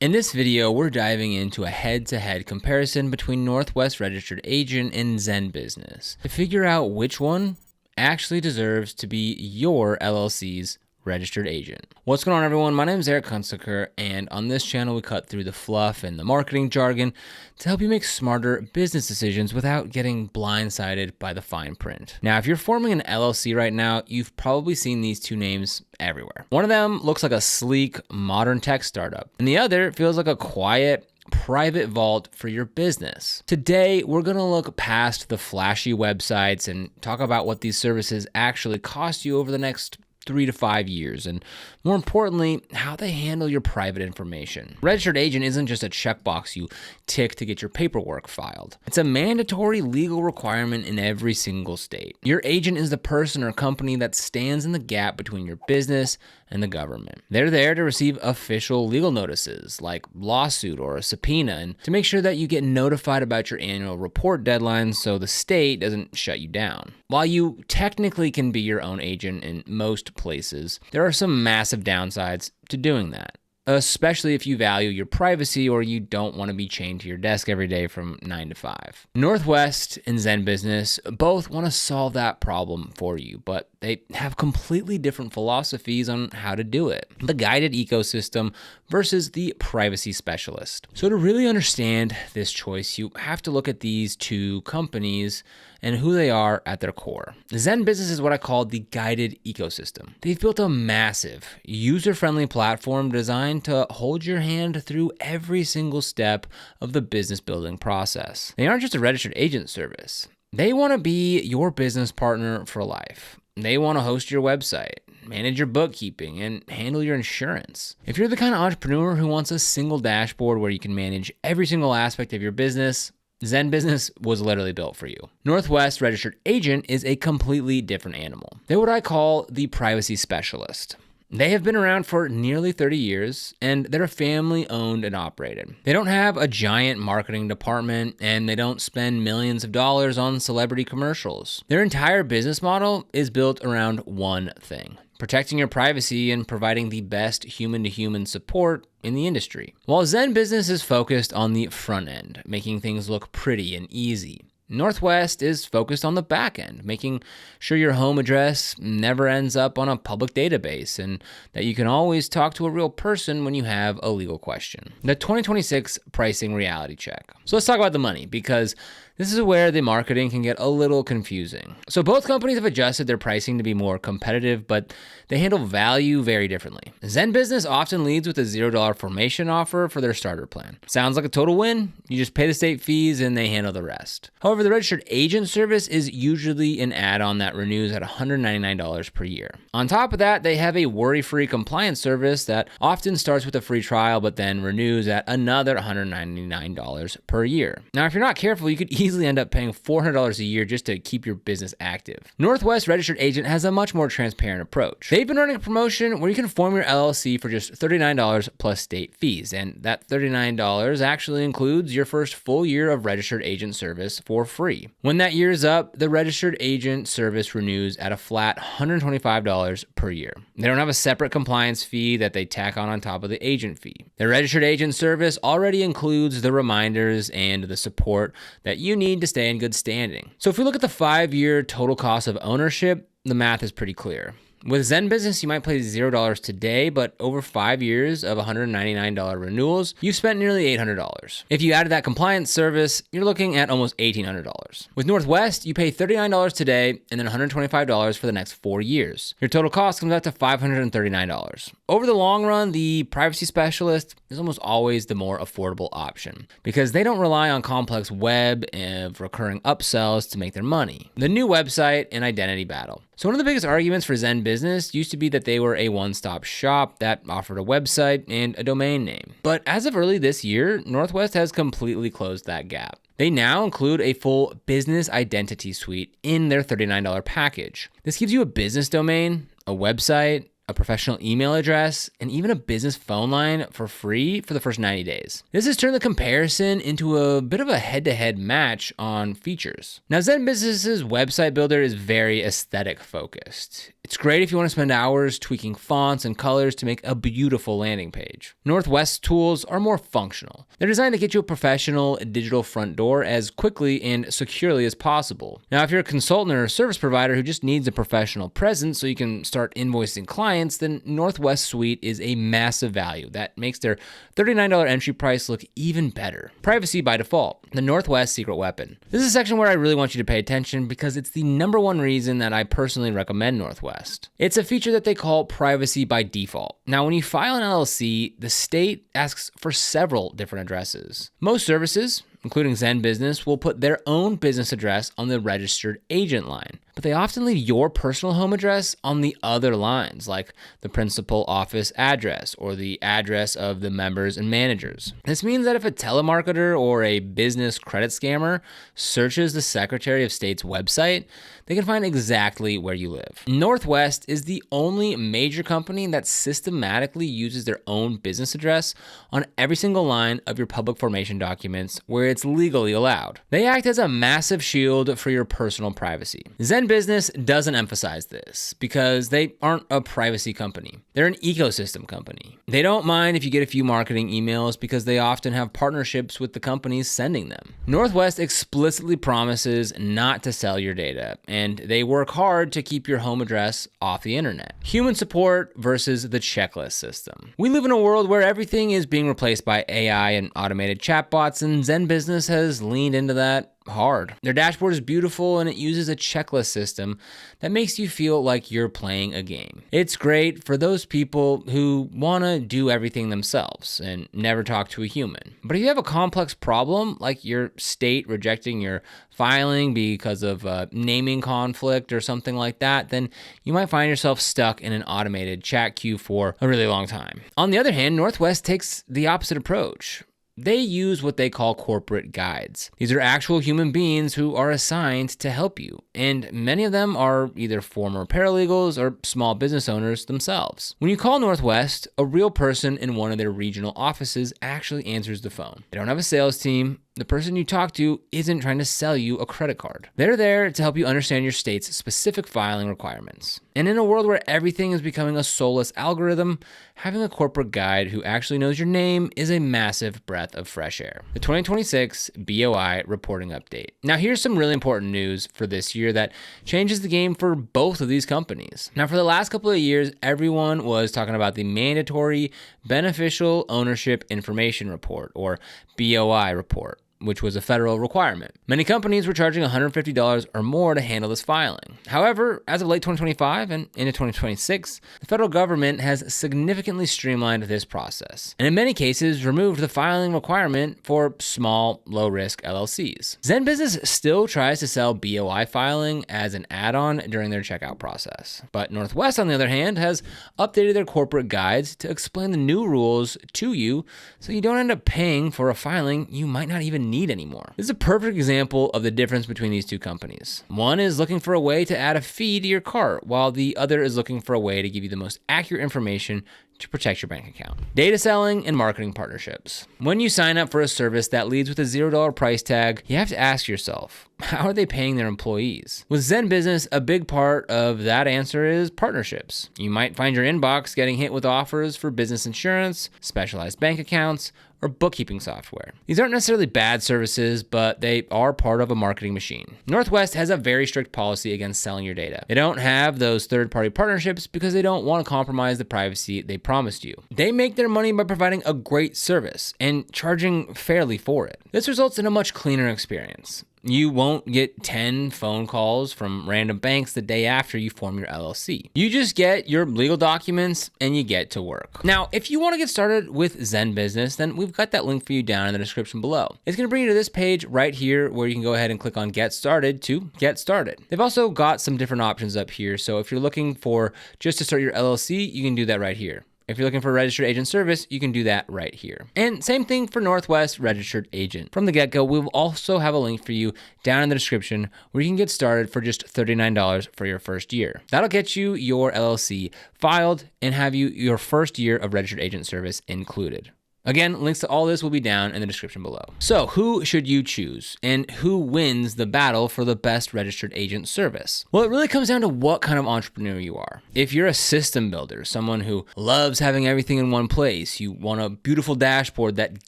In this video, we're diving into a head-to-head comparison between Northwest Registered Agent and ZenBusiness to figure out which one actually deserves to be your LLC's registered agent. What's going on, everyone? My name is Eric Hunsaker, and on this channel, we cut through the fluff and the marketing jargon to help you make smarter business decisions without getting blindsided by the fine print. Now, if you're forming an LLC right now, you've probably seen these two names everywhere. One of them looks like a sleek, modern tech startup, and the other feels like a quiet, private vault for your business. Today, we're going to look past the flashy websites and talk about what these services actually cost you over the next 3 to 5 years, and more importantly, how they handle your private information. Registered agent isn't just a checkbox you tick to get your paperwork filed. It's a mandatory legal requirement in every single state. Your agent is the person or company that stands in the gap between your business and the government. They're there to receive official legal notices like lawsuit or a subpoena, and to make sure that you get notified about your annual report deadlines so the state doesn't shut you down. While you technically can be your own agent in most places, there are some massive downsides to doing that, especially if you value your privacy or you don't want to be chained to your desk every day from 9 to 5. Northwest and ZenBusiness both want to solve that problem for you, but they have completely different philosophies on how to do it. The guided ecosystem versus the privacy specialist. So to really understand this choice, you have to look at these two companies and who they are at their core. ZenBusiness is what I call the guided ecosystem. They've built a massive, user-friendly platform designed to hold your hand through every single step of the business building process. They aren't just a registered agent service. They want to be your business partner for life. They want to host your website, manage your bookkeeping, and handle your insurance. If you're the kind of entrepreneur who wants a single dashboard where you can manage every single aspect of your business, ZenBusiness was literally built for you. Northwest Registered Agent is a completely different animal. They're what I call the privacy specialist. They have been around for nearly 30 years, and they're family owned and operated. They don't have a giant marketing department, and they don't spend millions of dollars on celebrity commercials. Their entire business model is built around one thing: protecting your privacy and providing the best human-to-human support in the industry. While ZenBusiness is focused on the front end, making things look pretty and easy, Northwest is focused on the back end, making sure your home address never ends up on a public database and that you can always talk to a real person when you have a legal question. The 2026 pricing reality check. So let's talk about the money, because this is where the marketing can get a little confusing. So both companies have adjusted their pricing to be more competitive, but they handle value very differently. ZenBusiness often leads with a $0 formation offer for their starter plan. Sounds like a total win. You just pay the state fees and they handle the rest. However, the registered agent service is usually an add-on that renews at $199 per year. On top of that, they have a worry-free compliance service that often starts with a free trial, but then renews at another $199 per year. Now, if you're not careful, you could easily end up paying $400 a year just to keep your business active. Northwest Registered Agent has a much more transparent approach. They've been running a promotion where you can form your LLC for just $39 plus state fees, and that $39 actually includes your first full year of registered agent service for free. When that year is up, the registered agent service renews at a flat $125 per year. They don't have a separate compliance fee that they tack on top of the agent fee. The registered agent service already includes the reminders and the support that you need to stay in good standing. So if we look at the 5-year total cost of ownership, the math is pretty clear. With ZenBusiness, you might pay $0 today, but over 5 years of $199 renewals, you've spent nearly $800. If you added that compliance service, you're looking at almost $1,800. With Northwest, you pay $39 today and then $125 for the next 4 years. Your total cost comes out to $539. Over the long run, the privacy specialist is almost always the more affordable option because they don't rely on complex web and recurring upsells to make their money. The new website and identity battle. So one of the biggest arguments for ZenBusiness used to be that they were a one-stop shop that offered a website and a domain name. But as of early this year, Northwest has completely closed that gap. They now include a full business identity suite in their $39 package. This gives you a business domain, a website, a professional email address, and even a business phone line for free for the first 90 days. This has turned the comparison into a bit of a head-to-head match on features. Now, ZenBusiness's website builder is very aesthetic focused. It's great if you want to spend hours tweaking fonts and colors to make a beautiful landing page. Northwest's tools are more functional. They're designed to get you a professional digital front door as quickly and securely as possible. Now, if you're a consultant or a service provider who just needs a professional presence so you can start invoicing clients, then Northwest Suite is a massive value that makes their $39 entry price look even better. Privacy by default, the Northwest secret weapon. This is a section where I really want you to pay attention because it's the number one reason that I personally recommend Northwest. It's a feature that they call privacy by default. Now, when you file an LLC, the state asks for several different addresses. Most services, including ZenBusiness, will put their own business address on the registered agent line, but they often leave your personal home address on the other lines, like the principal office address or the address of the members and managers. This means that if a telemarketer or a business credit scammer searches the Secretary of State's website, they can find exactly where you live. Northwest is the only major company that systematically uses their own business address on every single line of your public formation documents where it's legally allowed. They act as a massive shield for your personal privacy. ZenBusiness doesn't emphasize this because they aren't a privacy company. They're an ecosystem company. They don't mind if you get a few marketing emails because they often have partnerships with the companies sending them. Northwest explicitly promises not to sell your data, and they work hard to keep your home address off the internet. Human support versus the checklist system. We live in a world where everything is being replaced by AI and automated chatbots, and ZenBusiness has leaned into that hard. Their dashboard is beautiful and it uses a checklist system that makes you feel like you're playing a game. It's great for those people who want to do everything themselves and never talk to a human. But if you have a complex problem, like your state rejecting your filing because of a naming conflict or something like that, then you might find yourself stuck in an automated chat queue for a really long time. On the other hand, Northwest takes the opposite approach. They use what they call corporate guides. These are actual human beings who are assigned to help you, and many of them are either former paralegals or small business owners themselves. When you call Northwest, a real person in one of their regional offices actually answers the phone. They don't have a sales team. The person you talk to isn't trying to sell you a credit card. They're there to help you understand your state's specific filing requirements. And in a world where everything is becoming a soulless algorithm, having a corporate guide who actually knows your name is a massive breath of fresh air. The 2026 BOI Reporting Update. Now, here's some really important news for this year that changes the game for both of these companies. Now, for the last couple of years, everyone was talking about the Mandatory Beneficial Ownership Information Report, or BOI report, which was a federal requirement. Many companies were charging $150 or more to handle this filing. However, as of late 2025 and into 2026, the federal government has significantly streamlined this process, and in many cases removed the filing requirement for small, low-risk LLCs. ZenBusiness still tries to sell BOI filing as an add-on during their checkout process, but Northwest, on the other hand, has updated their corporate guides to explain the new rules to you so you don't end up paying for a filing you might not even need anymore. This is a perfect example of the difference between these two companies. One is looking for a way to add a fee to your cart, while the other is looking for a way to give you the most accurate information to protect your bank account. Data selling and marketing partnerships. When you sign up for a service that leads with a $0 price tag, you have to ask yourself, how are they paying their employees? With ZenBusiness, a big part of that answer is partnerships. You might find your inbox getting hit with offers for business insurance, specialized bank accounts, or bookkeeping software. These aren't necessarily bad services, but they are part of a marketing machine. Northwest has a very strict policy against selling your data. They don't have those third-party partnerships because they don't want to compromise the privacy they promised you. They make their money by providing a great service and charging fairly for it. This results in a much cleaner experience. You won't get 10 phone calls from random banks the day after you form your LLC. You just get your legal documents and you get to work. Now, if you want to get started with ZenBusiness, then we've got that link for you down in the description below. It's going to bring you to this page right here where you can go ahead and click on Get Started to get started. They've also got some different options up here. So if you're looking for just to start your LLC, you can do that right here. If you're looking for a registered agent service, you can do that right here. And same thing for Northwest Registered Agent. From the get-go, we'll also have a link for you down in the description where you can get started for just $39 for your first year. That'll get you your LLC filed and have you your first year of registered agent service included. Again, links to all this will be down in the description below. So who should you choose, and who wins the battle for the best registered agent service? Well, it really comes down to what kind of entrepreneur you are. If you're a system builder, someone who loves having everything in one place, you want a beautiful dashboard that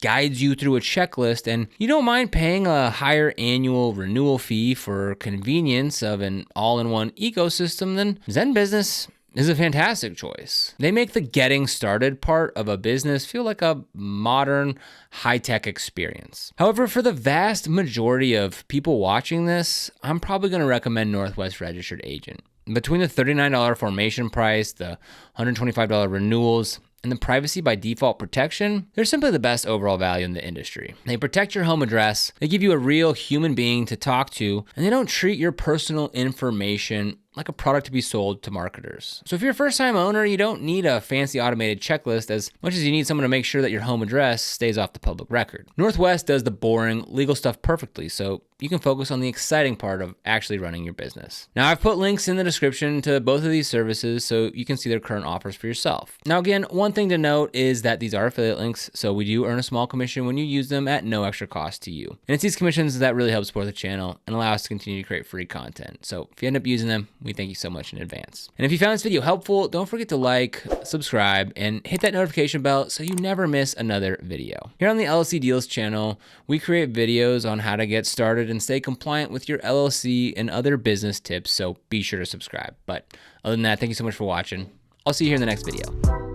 guides you through a checklist, and you don't mind paying a higher annual renewal fee for convenience of an all-in-one ecosystem, then ZenBusiness is a fantastic choice. They make the getting started part of a business feel like a modern, high-tech experience. However, for the vast majority of people watching this, I'm probably going to recommend Northwest Registered Agent. Between the $39 formation price, the $125 renewals, and the privacy by default protection, they're simply the best overall value in the industry. They protect your home address, they give you a real human being to talk to, and they don't treat your personal information like a product to be sold to marketers. So if you're a first-time owner, you don't need a fancy automated checklist as much as you need someone to make sure that your home address stays off the public record. Northwest does the boring legal stuff perfectly, so you can focus on the exciting part of actually running your business. Now, I've put links in the description to both of these services so you can see their current offers for yourself. Now, again, one thing to note is that these are affiliate links, so we do earn a small commission when you use them at no extra cost to you. And it's these commissions that really help support the channel and allow us to continue to create free content. So if you end up using them, we thank you so much in advance. And if you found this video helpful, don't forget to like, subscribe, and hit that notification bell so you never miss another video. Here on the LLC Deals channel, we create videos on how to get started and stay compliant with your LLC and other business tips, so be sure to subscribe. But other than that, thank you so much for watching. I'll see you here in the next video.